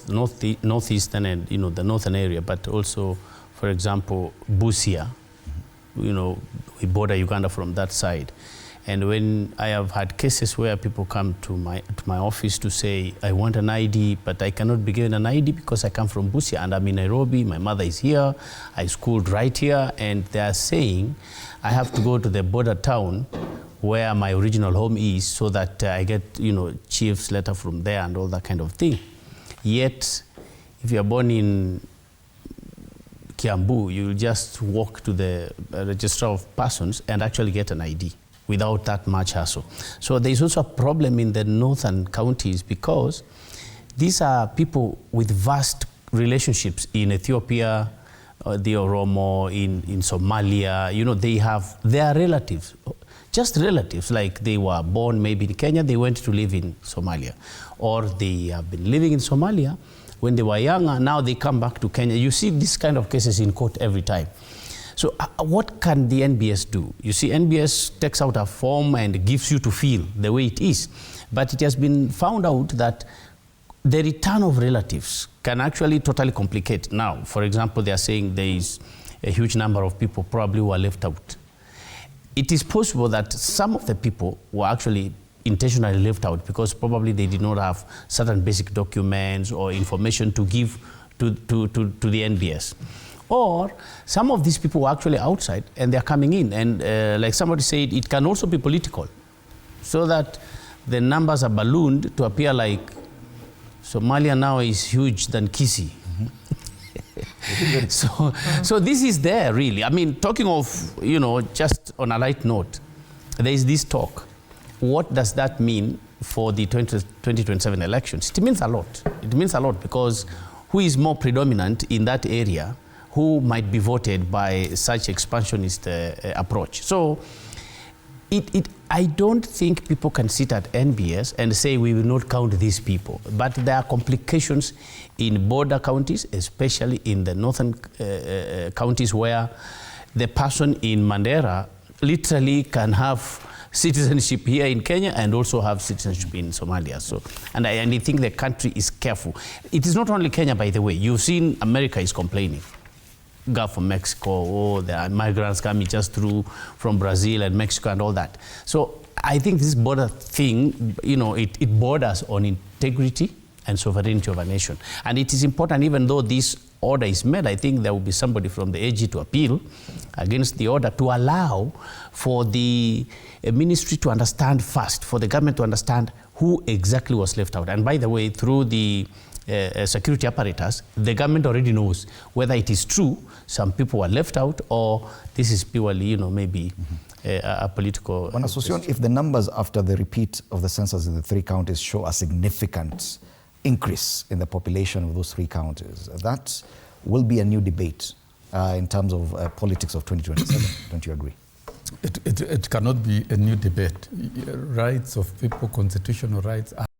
northeastern and the northern area, but also, for example, Busia. We border Uganda from that side. And when I have had cases where people come to my office to say, I want an ID, but I cannot be given an ID because I come from Busia and I'm in Nairobi, my mother is here, I schooled right here, and they are saying I have to go to the border town where my original home is so that I get, chief's letter from there and all that kind of thing. Yet, if you are born in Kiambu, you just walk to the register of persons and actually get an ID without that much hassle. So there's also a problem in the northern counties because these are people with vast relationships in Ethiopia, the Oromo, in Somalia. They are relatives, just relatives, like they were born maybe in Kenya, they went to live in Somalia. Or they have been living in Somalia when they were younger, now they come back to Kenya. You see these kind of cases in court every time. So what can the NBS do? You see, NBS takes out a form and gives you to feel the way it is. But it has been found out that the return of relatives can actually totally complicate. Now, for example, they are saying there is a huge number of people probably who are left out. It is possible that some of the people were actually intentionally left out because probably they did not have certain basic documents or information to give to the NBS. Or some of these people were actually outside and they're coming in. And like somebody said, it can also be political, so that the numbers are ballooned to appear like Somalia now is huge than Kisi. So this is there really. I mean, talking of, just on a light note, there is this talk. What does that mean for the 2027 elections? It means a lot. It means a lot because who is more predominant in that area, who might be voted by such expansionist approach. So I don't think people can sit at NBS and say we will not count these people. But there are complications in border counties, especially in the northern counties where the person in Mandera literally can have citizenship here in Kenya and also have citizenship in Somalia. So, and I think the country is careful. It is not only Kenya, by the way. You've seen America is complaining. Gulf of Mexico, there are migrants coming just through from Brazil and Mexico and all that. So I think this border thing, it borders on integrity and sovereignty of a nation. And it is important, even though this order is made, I think there will be somebody from the AG to appeal against the order to allow for the ministry to understand first, for the government to understand who exactly was left out. And by the way, through the security apparatus, the government already knows whether it is true some people were left out or this is purely, maybe a political... Bwana Sossion, if the numbers after the repeat of the census in the three counties show a significant increase in the population of those three counties, that will be a new debate in terms of politics of 2027. Don't you agree? It cannot be a new debate. Rights of people, constitutional rights are